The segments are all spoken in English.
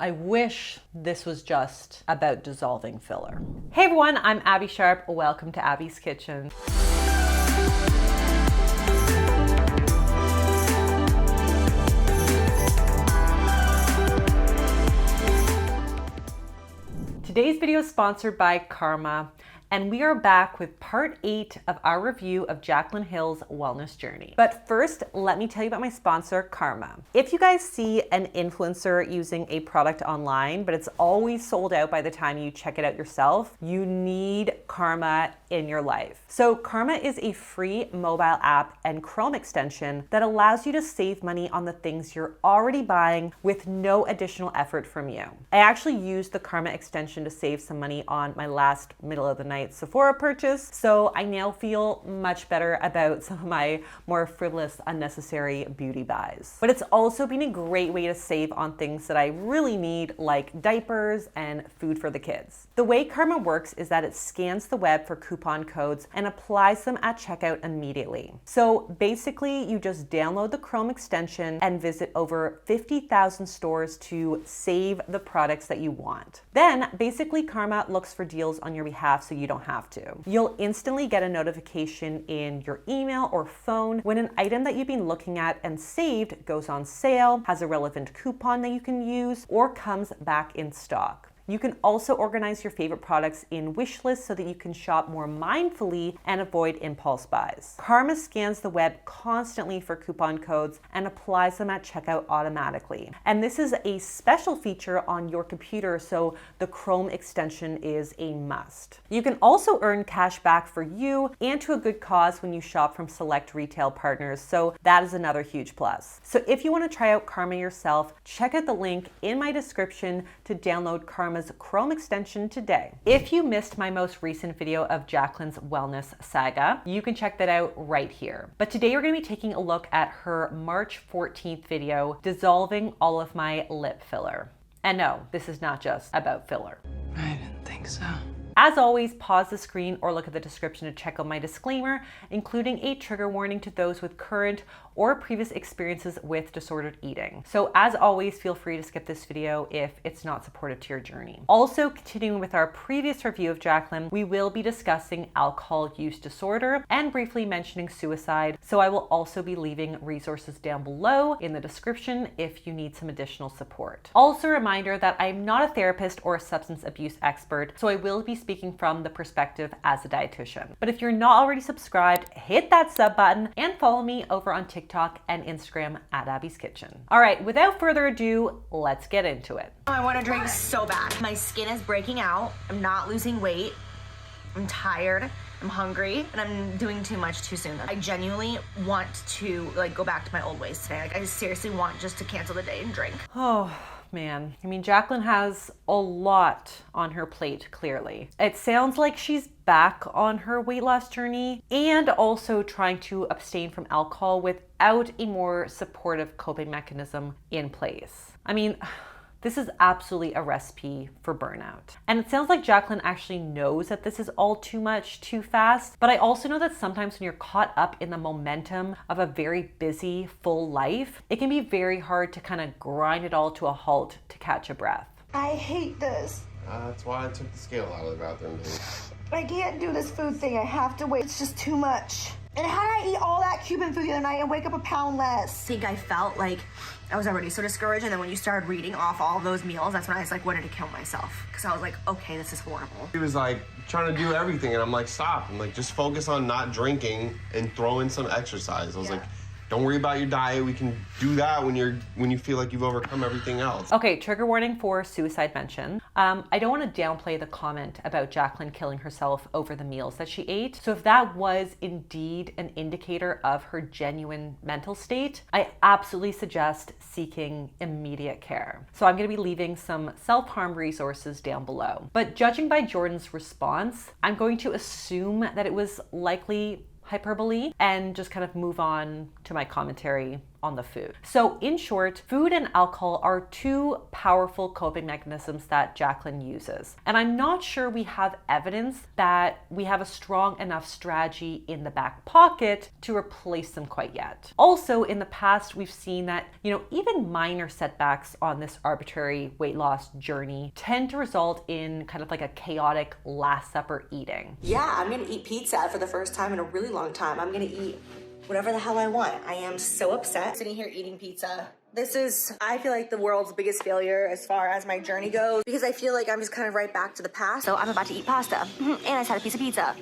I wish this was just about dissolving filler. Hey everyone, I'm Abbey Sharp. Welcome to Abby's Kitchen. Today's video is sponsored by Karma, and we are back with part 8 of our review of Jaclyn Hill's wellness journey. But first, let me tell you about my sponsor, Karma. If you guys see an influencer using a product online, but it's always sold out by the time you check it out yourself, you need Karma in your life. So Karma is a free mobile app and Chrome extension that allows you to save money on the things you're already buying with no additional effort from you. I actually used the Karma extension to save some money on my last middle of the night Sephora purchase, so I now feel much better about some of my more frivolous, unnecessary beauty buys. But it's also been a great way to save on things that I really need, like diapers and food for the kids. The way Karma works is that it scans the web for coupon codes and applies them at checkout immediately. So basically, you just download the Chrome extension and visit over 50,000 stores to save the products that you want. Then, basically, Karma looks for deals on your behalf so you don't have to. You'll instantly get a notification in your email or phone when an item that you've been looking at and saved goes on sale, has a relevant coupon that you can use, or comes back in stock. You can also organize your favorite products in wish lists so that you can shop more mindfully and avoid impulse buys. Karma scans the web constantly for coupon codes and applies them at checkout automatically. And this is a special feature on your computer, so the Chrome extension is a must. You can also earn cash back for you and to a good cause when you shop from select retail partners, so that is another huge plus. So if you want to try out Karma yourself, check out the link in my description to download Karma's Chrome extension today. If you missed my most recent video of Jaclyn's wellness saga, you can check that out right here. But today we're going to be taking a look at her March 14th video, Dissolving All of My Lip Filler. And no, this is not just about filler. I didn't think so. As always, pause the screen or look at the description to check out my disclaimer, including a trigger warning to those with current or previous experiences with disordered eating. So as always, feel free to skip this video if it's not supportive to your journey. Also, continuing with our previous review of Jaclyn, we will be discussing alcohol use disorder and briefly mentioning suicide. So I will also be leaving resources down below in the description if you need some additional support. Also a reminder that I'm not a therapist or a substance abuse expert, so I will be speaking from the perspective as a dietitian. But if you're not already subscribed, hit that sub button and follow me over on TikTok and Instagram at Abby's Kitchen. All right, without further ado, let's get into it. I want to drink so bad. My skin is breaking out. I'm not losing weight. I'm tired. I'm hungry, and I'm doing too much too soon. I genuinely want to go back to my old ways today. I seriously want just to cancel the day and drink. Oh man, I mean, Jaclyn has a lot on her plate, clearly. It sounds like she's back on her weight loss journey and also trying to abstain from alcohol without a more supportive coping mechanism in place. I mean, this is absolutely a recipe for burnout. And it sounds like Jaclyn actually knows that this is all too much, too fast. But I also know that sometimes when you're caught up in the momentum of a very busy, full life, it can be very hard to kind of grind it all to a halt to catch a breath. I hate this. That's why I took the scale out of the bathroom, dude. I can't do this food thing. I have to wait. It's just too much. And how did I eat all that Cuban food the other night and wake up a pound less? I think I felt like I was already so discouraged, and then when you started reading off all those meals, that's when I wanted to kill myself. Because I was like, okay, this is horrible. He was trying to do everything, and I'm like, stop. I'm like, just focus on not drinking and throw in some exercise. I was like, don't worry about your diet. We can do that when you feel like you've overcome everything else. Okay, trigger warning for suicide mention. I don't want to downplay the comment about Jaclyn killing herself over the meals that she ate. So if that was indeed an indicator of her genuine mental state, I absolutely suggest seeking immediate care. So I'm going to be leaving some self-harm resources down below. But judging by Jordan's response, I'm going to assume that it was likely hyperbole and just kind of move on to my commentary on the food. So in short, food and alcohol are two powerful coping mechanisms that Jaclyn uses. And I'm not sure we have evidence that we have a strong enough strategy in the back pocket to replace them quite yet. Also, in the past, we've seen that, even minor setbacks on this arbitrary weight loss journey tend to result in kind of like a chaotic Last Supper eating. Yeah, I'm gonna eat pizza for the first time in a really long time. I'm gonna eat whatever the hell I want. I am so upset sitting here eating pizza. This is, I feel like, the world's biggest failure as far as my journey goes, because I feel like I'm just kind of right back to the past. So I'm about to eat pasta, and I just had a piece of pizza.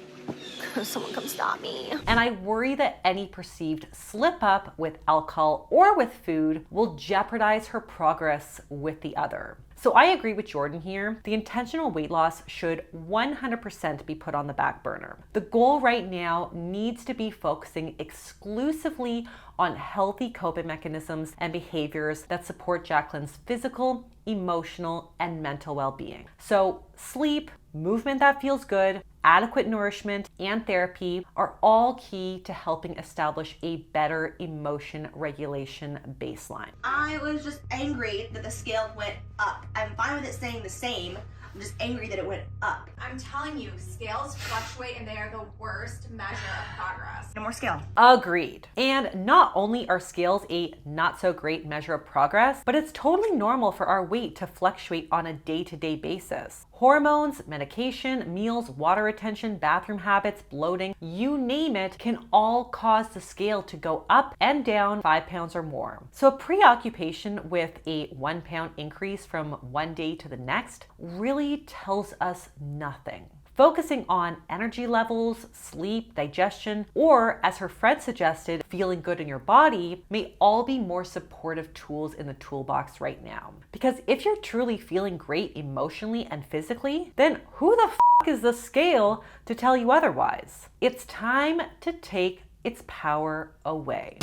Someone come stop me. And I worry that any perceived slip up with alcohol or with food will jeopardize her progress with the other. So I agree with Jordan here. The intentional weight loss should 100% be put on the back burner. The goal right now needs to be focusing exclusively on healthy coping mechanisms and behaviors that support Jaclyn's physical, emotional, and mental well-being. So sleep, movement that feels good, adequate nourishment, and therapy are all key to helping establish a better emotion regulation baseline. I was just angry that the scale went up. I'm fine with it staying the same. I'm just angry that it went up. I'm telling you, scales fluctuate and they are the worst measure of progress. No more scale. Agreed. And not only are scales a not so great measure of progress, but it's totally normal for our weight to fluctuate on a day-to-day basis. Hormones, medication, meals, water retention, bathroom habits, bloating, you name it, can all cause the scale to go up and down 5 pounds or more. So a preoccupation with a 1 pound increase from one day to the next really tells us nothing. Focusing on energy levels, sleep, digestion, or as her friend suggested, feeling good in your body may all be more supportive tools in the toolbox right now. Because if you're truly feeling great emotionally and physically, then who the is the scale to tell you otherwise? It's time to take its power away.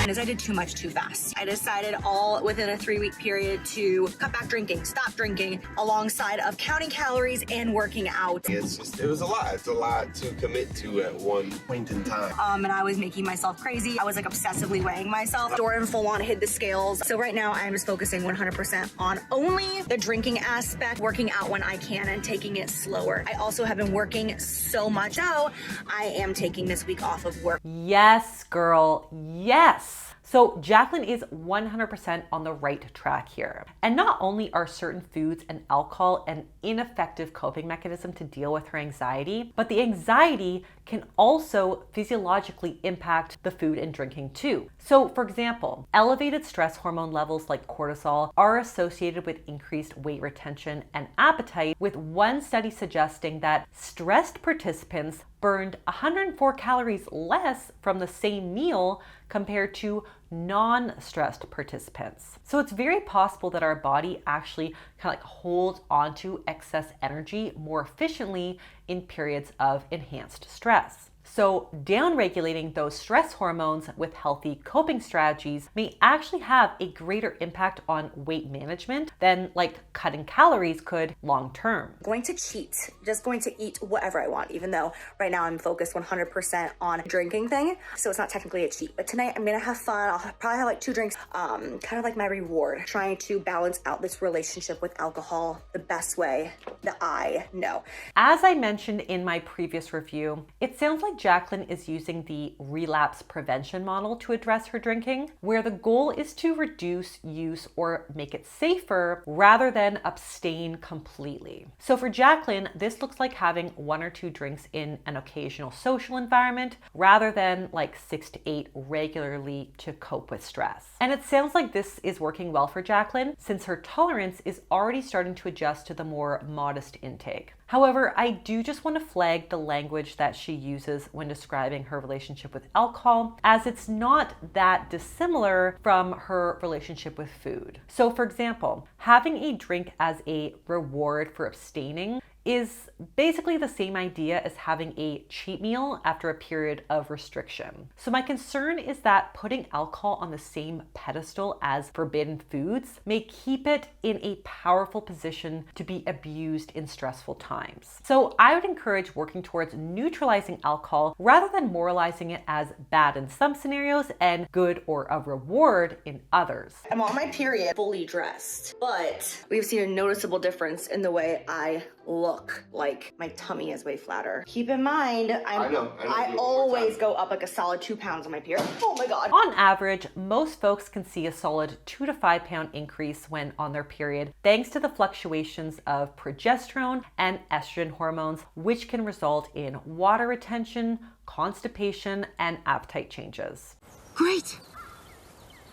As I did too much too fast. I decided all within a 3-week period to cut back drinking, stop drinking, alongside of counting calories and working out. It was a lot. It's a lot to commit to at one point in time. And I was making myself crazy. I was like obsessively weighing myself. Jordan full on hid the scales. So right now I'm just focusing 100% on only the drinking aspect, working out when I can and taking it slower. I also have been working so much, so I am taking this week off of work. Yes, girl, yes. So Jaclyn is 100% on the right track here. And not only are certain foods and alcohol an ineffective coping mechanism to deal with her anxiety, but the anxiety can also physiologically impact the food and drinking too. So for example, elevated stress hormone levels like cortisol are associated with increased weight retention and appetite, with one study suggesting that stressed participants burned 104 calories less from the same meal compared to non-stressed participants. So it's very possible that our body actually kind of like holds onto excess energy more efficiently in periods of enhanced stress. So downregulating those stress hormones with healthy coping strategies may actually have a greater impact on weight management than like cutting calories could long term. Going to cheat, just going to eat whatever I want, even though right now I'm focused 100% on drinking thing. So it's not technically a cheat, but tonight I'm gonna have fun. I'll probably have like 2 drinks, kind of like my reward, trying to balance out this relationship with alcohol the best way that I know. As I mentioned in my previous review, it sounds like Jaclyn is using the relapse prevention model to address her drinking, where the goal is to reduce use or make it safer rather than abstain completely. So for Jaclyn, this looks like having 1 or 2 drinks in an occasional social environment rather than like 6 to 8 regularly to cope with stress. And it sounds like this is working well for Jaclyn since her tolerance is already starting to adjust to the more modest intake. However, I do just want to flag the language that she uses when describing her relationship with alcohol, as it's not that dissimilar from her relationship with food. So for example, having a drink as a reward for abstaining is basically the same idea as having a cheat meal after a period of restriction. So my concern is that putting alcohol on the same pedestal as forbidden foods may keep it in a powerful position to be abused in stressful times. So I would encourage working towards neutralizing alcohol rather than moralizing it as bad in some scenarios and good or a reward in others. I'm on my period fully dressed, but we've seen a noticeable difference in the way I look. Like my tummy is way flatter. Keep in mind, I always go up like a solid 2 pounds on my period. Oh my God. On average, most folks can see a solid 2 to 5 pound increase when on their period, thanks to the fluctuations of progesterone and estrogen hormones, which can result in water retention, constipation, and appetite changes. Great.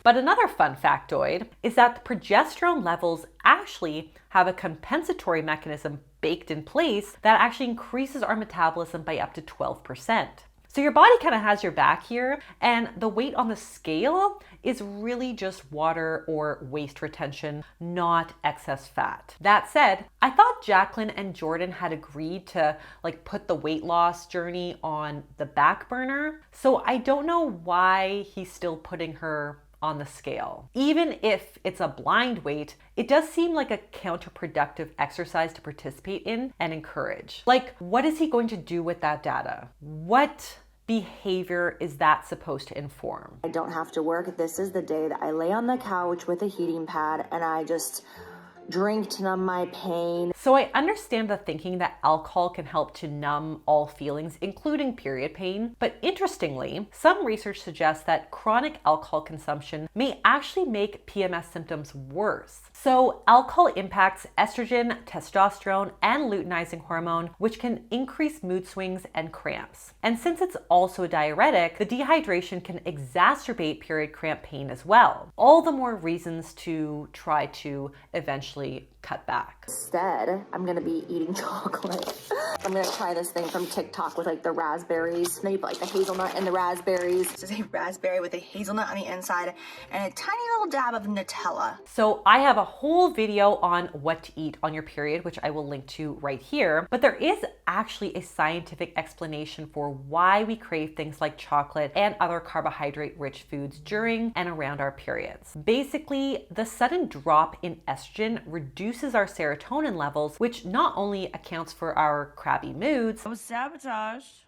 But another fun factoid is that the progesterone levels actually have a compensatory mechanism baked in place that actually increases our metabolism by up to 12%. So your body kind of has your back here, and the weight on the scale is really just water or waste retention, not excess fat. That said, I thought Jaclyn and Jordan had agreed to put the weight loss journey on the back burner. So I don't know why he's still putting her on the scale. Even if it's a blind weight, it does seem like a counterproductive exercise to participate in and encourage. What is he going to do with that data? What behavior is that supposed to inform? I don't have to work. This is the day that I lay on the couch with a heating pad and I just drink to numb my pain. So I understand the thinking that alcohol can help to numb all feelings, including period pain. But interestingly, some research suggests that chronic alcohol consumption may actually make PMS symptoms worse. So alcohol impacts estrogen, testosterone, and luteinizing hormone, which can increase mood swings and cramps. And since it's also a diuretic, the dehydration can exacerbate period cramp pain as well. All the more reasons to try to eventually cut back. Instead, I'm gonna be eating chocolate. I'm gonna try this thing from TikTok with the raspberries. Then you put the hazelnut and the raspberries. This is a raspberry with a hazelnut on the inside and a tiny little dab of Nutella. So I have a whole video on what to eat on your period, which I will link to right here. But there is actually a scientific explanation for why we crave things like chocolate and other carbohydrate-rich foods during and around our periods. Basically, the sudden drop in estrogen reduces our serotonin levels, which not only accounts for our crabby moods, I was sabotaged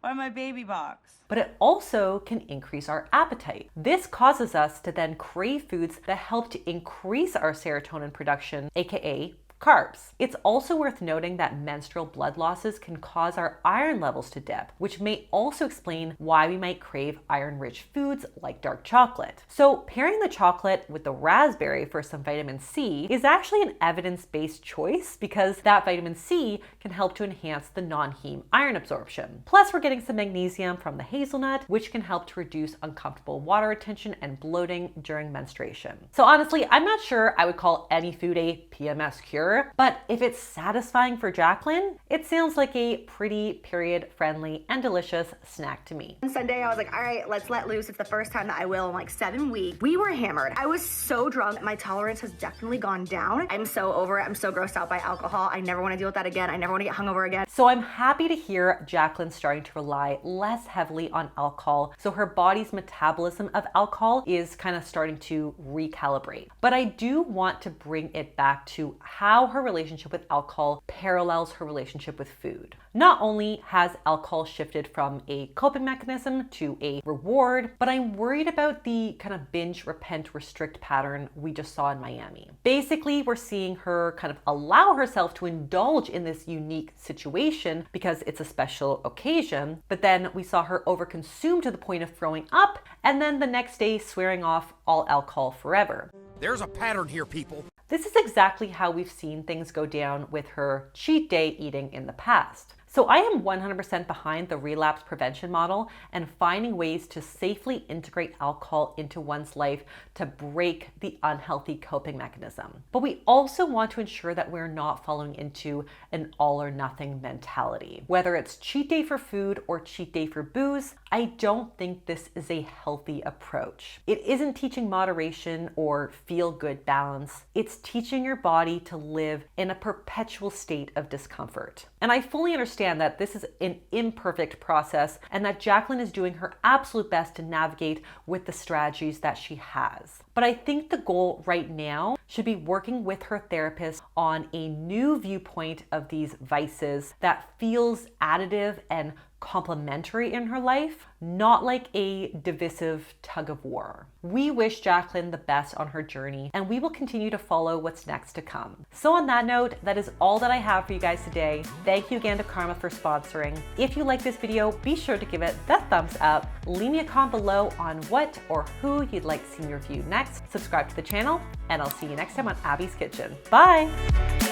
by my baby box, but it also can increase our appetite. This causes us to then crave foods that help to increase our serotonin production, aka carbs. It's also worth noting that menstrual blood losses can cause our iron levels to dip, which may also explain why we might crave iron-rich foods like dark chocolate. So pairing the chocolate with the raspberry for some vitamin C is actually an evidence-based choice because that vitamin C can help to enhance the non-heme iron absorption. Plus, we're getting some magnesium from the hazelnut, which can help to reduce uncomfortable water retention and bloating during menstruation. So honestly, I'm not sure I would call any food a PMS cure, but if it's satisfying for Jaclyn, it sounds like a pretty period-friendly and delicious snack to me. On Sunday, I was like, all right, let's let loose. It's the first time that I will in 7 weeks. We were hammered. I was so drunk. My tolerance has definitely gone down. I'm so over it. I'm so grossed out by alcohol. I never want to deal with that again. I never want to get hungover again. So I'm happy to hear Jaclyn starting to rely less heavily on alcohol, so her body's metabolism of alcohol is kind of starting to recalibrate. But I do want to bring it back to how her relationship with alcohol parallels her relationship with food. Not only has alcohol shifted from a coping mechanism to a reward, but I'm worried about the kind of binge, repent, restrict pattern we just saw in Miami. Basically, we're seeing her kind of allow herself to indulge in this unique situation because it's a special occasion, but then we saw her overconsume to the point of throwing up, and then the next day swearing off all alcohol forever. There's a pattern here, people. This is exactly how we've seen things go down with her cheat day eating in the past. So I am 100% behind the relapse prevention model and finding ways to safely integrate alcohol into one's life to break the unhealthy coping mechanism. But we also want to ensure that we're not falling into an all or nothing mentality. Whether it's cheat day for food or cheat day for booze, I don't think this is a healthy approach. It isn't teaching moderation or feel good balance. It's teaching your body to live in a perpetual state of discomfort. And I fully understand that this is an imperfect process and that Jaclyn is doing her absolute best to navigate with the strategies that she has. But I think the goal right now should be working with her therapist on a new viewpoint of these vices that feels additive and complementary in her life, not like a divisive tug of war. We wish Jaclyn the best on her journey, and we will continue to follow what's next to come. So on that note, that is all that I have for you guys today. Thank you again to Karma for sponsoring. If you like this video, be sure to give it the thumbs up. Leave me a comment below on what or who you'd like to see me review next. Subscribe to the channel, and I'll see you next time on Abby's Kitchen. Bye!